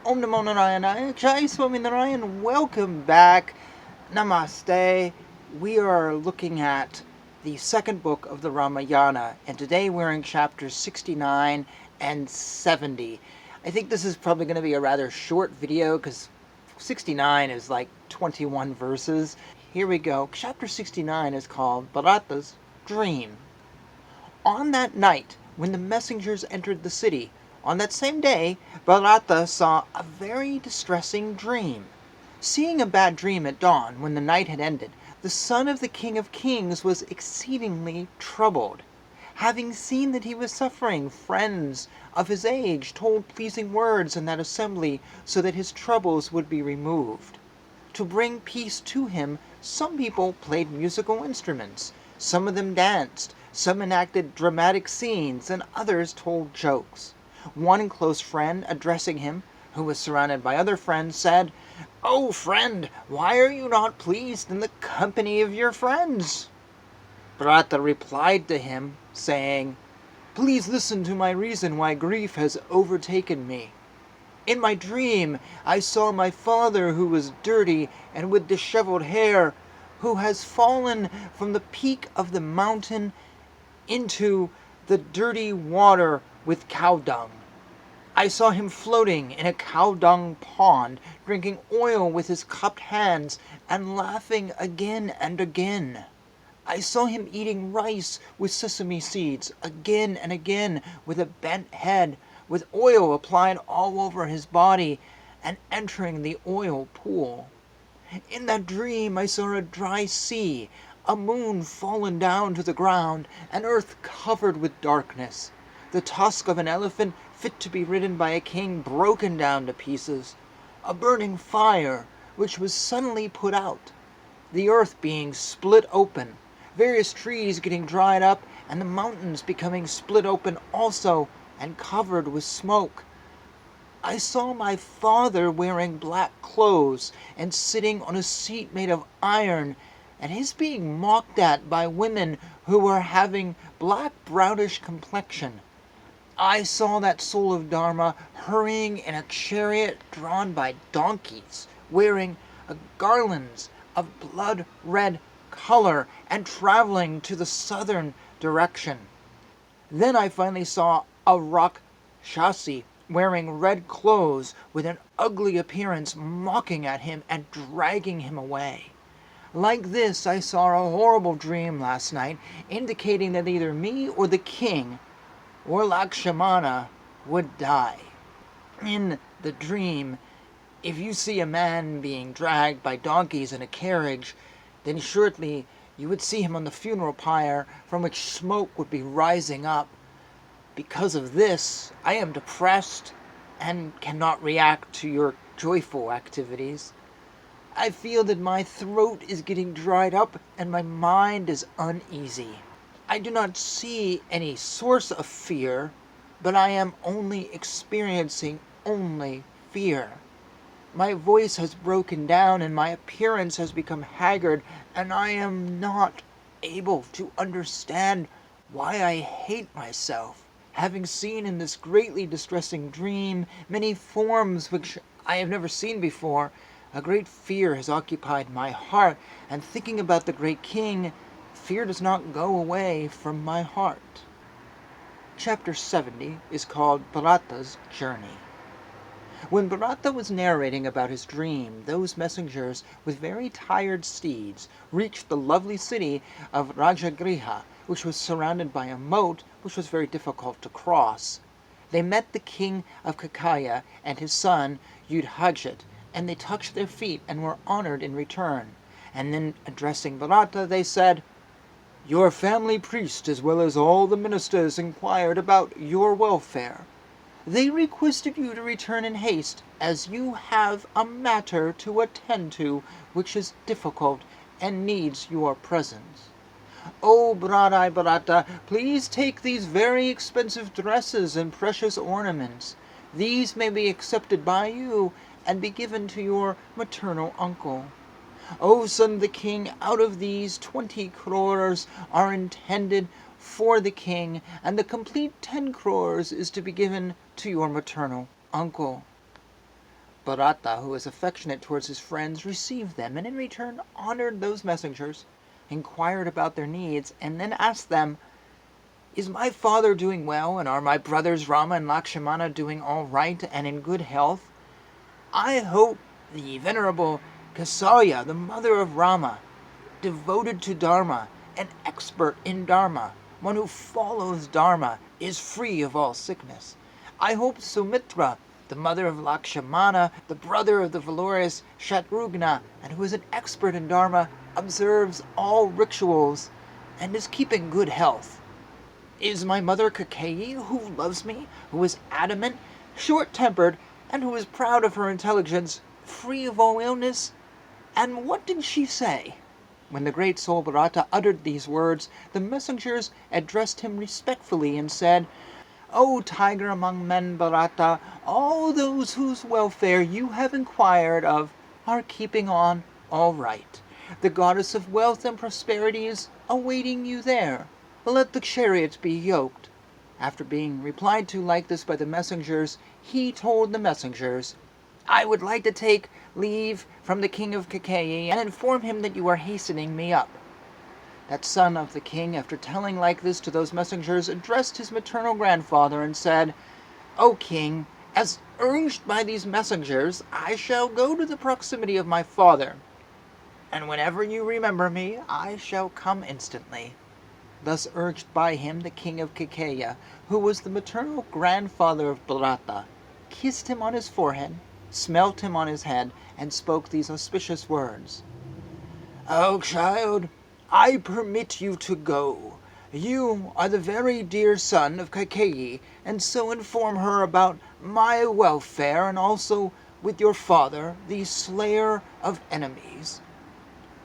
Om Namo Narayana, Jai Swaminarayan, welcome back. Namaste. We are looking at the second book of the Ramayana, and today we're in chapters 69 and 70. I think this is probably going to be a rather short video because 69 is like 21 verses. Here we go. Chapter 69 is called Bharata's Dream. On that night, when the messengers entered the city, on that same day, Bharata saw a very distressing dream. Seeing a bad dream at dawn, when the night had ended, the son of the King of Kings was exceedingly troubled. Having seen that he was suffering, friends of his age told pleasing words in that assembly so that his troubles would be removed. To bring peace to him, some people played musical instruments, some of them danced, some enacted dramatic scenes, and others told jokes. One close friend, addressing him, who was surrounded by other friends, said, "Oh, friend, why are you not pleased in the company of your friends?" Bharata replied to him, saying, "Please listen to my reason why grief has overtaken me. In my dream, I saw my father, who was dirty and with disheveled hair, who has fallen from the peak of the mountain into the dirty water with cow dung. I saw him floating in a cow dung pond, drinking oil with his cupped hands and laughing again and again. I saw him eating rice with sesame seeds again and again with a bent head, with oil applied all over his body and entering the oil pool. In that dream I saw a dry sea, a moon fallen down to the ground, and earth covered with darkness, the tusk of an elephant fit to be ridden by a king broken down to pieces, a burning fire which was suddenly put out, the earth being split open, various trees getting dried up, and the mountains becoming split open also and covered with smoke. I saw my father wearing black clothes and sitting on a seat made of iron, and his being mocked at by women who were having black brownish complexion. I saw that soul of Dharma hurrying in a chariot drawn by donkeys, wearing garlands of blood-red color and traveling to the southern direction. Then I finally saw a Rakshasi wearing red clothes with an ugly appearance mocking at him and dragging him away. Like this, I saw a horrible dream last night, indicating that either me or the king or Lakshmana would die. In the dream, if you see a man being dragged by donkeys in a carriage, then shortly you would see him on the funeral pyre from which smoke would be rising up. Because of this, I am depressed and cannot react to your joyful activities. I feel that my throat is getting dried up and my mind is uneasy. I do not see any source of fear, but I am only experiencing only fear. My voice has broken down and my appearance has become haggard, and I am not able to understand why I hate myself. Having seen in this greatly distressing dream many forms which I have never seen before, a great fear has occupied my heart, and thinking about the great king, fear does not go away from my heart. Chapter 70 is called Bharata's Journey. When Bharata was narrating about his dream, those messengers with very tired steeds reached the lovely city of Rajagriha, which was surrounded by a moat which was very difficult to cross. They met the king of Kakaya and his son Yudhajit, and they touched their feet and were honored in return. And then, addressing Bharata, they said, "Your family priest as well as all the ministers inquired about your welfare. They requested you to return in haste, as you have a matter to attend to which is difficult and needs your presence. O Bharata, please take these very expensive dresses and precious ornaments. These may be accepted by you and be given to your maternal uncle. O son of the king, out of these 20 crores are intended for the king, and the complete 10 crores is to be given to your maternal uncle." Bharata, who was affectionate towards his friends, received them, and in return honored those messengers, inquired about their needs, and then asked them, "Is my father doing well, and are my brothers Rama and Lakshmana doing all right and in good health? I hope the venerable Kausaya, the mother of Rama, devoted to Dharma, an expert in Dharma, one who follows Dharma, is free of all sickness. I hope Sumitra, the mother of Lakshmana, the brother of the valorous Shatrugna, and who is an expert in Dharma, observes all rituals and is keeping good health. Is my mother Kakeyi, who loves me, who is adamant, short-tempered, and who is proud of her intelligence, free of all illness? And what did she say?" When the great soul Bharata uttered these words, the messengers addressed him respectfully and said, "O tiger among men, Bharata, all those whose welfare you have inquired of are keeping on all right. The goddess of wealth and prosperity is awaiting you there. Let the chariots be yoked." After being replied to like this by the messengers, he told the messengers, "I would like to take leave from the king of Kakeyi and inform him that you are hastening me up." That son of the king, after telling like this to those messengers, addressed his maternal grandfather and said, "O king, as urged by these messengers, I shall go to the proximity of my father, and whenever you remember me, I shall come instantly." Thus urged by him, the king of Kakeya, who was the maternal grandfather of Bharata, kissed him on his forehead, smelt him on his head, and spoke these auspicious words: "O child, I permit you to go. You are the very dear son of Kakeyi, and so inform her about my welfare, and also with your father, the slayer of enemies.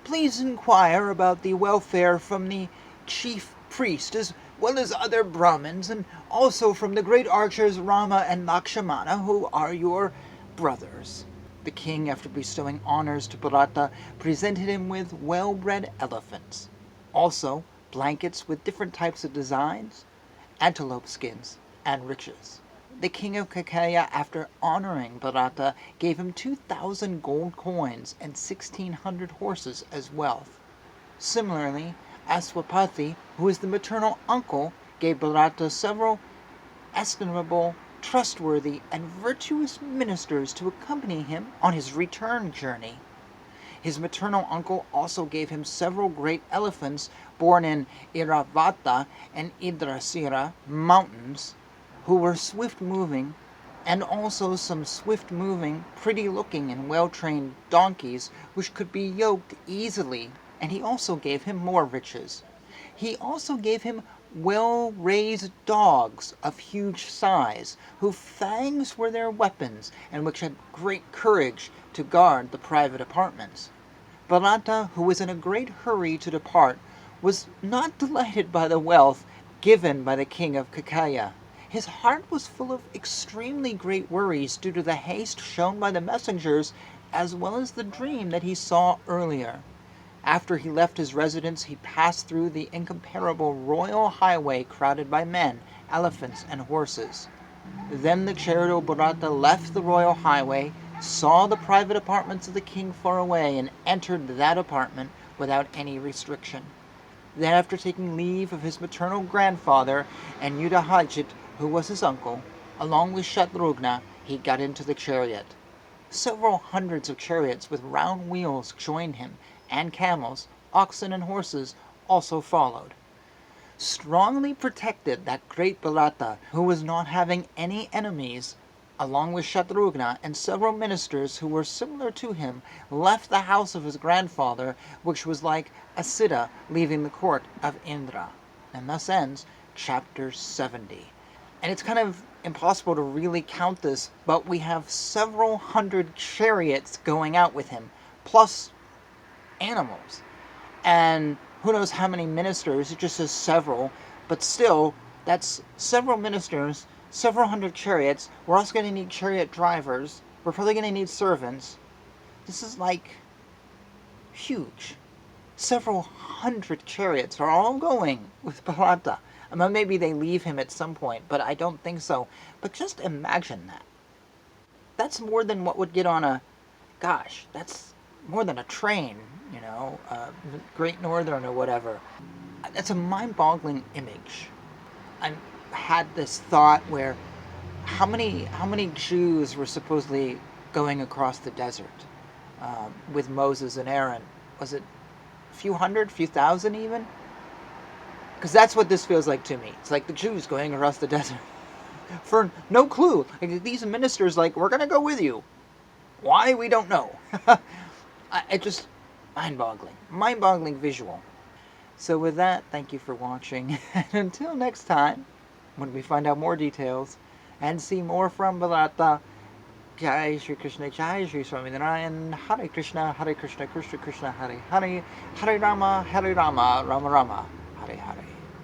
Please inquire about the welfare from the chief priest, as well as other Brahmins, and also from the great archers Rama and Lakshmana, who are your brothers." The king, after bestowing honors to Bharata, presented him with well-bred elephants, also blankets with different types of designs, antelope skins, and riches. The king of Kakeya, after honoring Bharata, gave him 2,000 gold coins and 1,600 horses as wealth. Similarly, Aswapati, who is the maternal uncle, gave Bharata several estimable, trustworthy, and virtuous ministers to accompany him on his return journey. His maternal uncle also gave him several great elephants born in Iravata and Idrasira mountains, who were swift-moving, and also some swift-moving, pretty-looking, and well-trained donkeys which could be yoked easily, and he also gave him more riches. He also gave him well-raised dogs of huge size, whose fangs were their weapons, and which had great courage to guard the private apartments. Bharata, who was in a great hurry to depart, was not delighted by the wealth given by the king of Kakeya. His heart was full of extremely great worries due to the haste shown by the messengers, as well as the dream that he saw earlier. After he left his residence, he passed through the incomparable royal highway crowded by men, elephants, and horses. Then the chariot of Bharata left the royal highway, saw the private apartments of the king far away, and entered that apartment without any restriction. Then, after taking leave of his maternal grandfather and Yudhajit, who was his uncle, along with Shatrugna, he got into the chariot. Several hundreds of chariots with round wheels joined him, and camels, oxen, and horses also followed. Strongly protected, that great Bharata, who was not having any enemies, along with Shatrugna and several ministers who were similar to him, left the house of his grandfather, which was like a Siddha leaving the court of Indra. And thus ends chapter 70. And it's kind of impossible to really count this, but we have several hundred chariots going out with him, plus animals. And who knows how many ministers, it just says several, but still, that's several ministers, several hundred chariots. We're also going to need chariot drivers. We're probably going to need servants. This is like huge. Several hundred chariots are all going with Bharata. I mean, maybe they leave him at some point, but I don't think so. But just imagine that. that's more than what would get on a, gosh, that's more than a train, you know, Great Northern or whatever. That's a mind-boggling image. I had this thought where how many Jews were supposedly going across the desert with Moses and Aaron? Was it a few hundred, few thousand even? Because that's what this feels like to me. It's like the Jews going across the desert for no clue. Like these ministers, like, we're gonna go with you. Why, we don't know. It just mind-boggling visual. So with that, thank you for watching, and until next time, when we find out more details and see more from Bharata, Jai Shri Krishna, Jai Shri Swaminarayan, Hare Krishna, Krishna Krishna, Hare Hare, Hare Rama, Rama Rama, Hare Hare.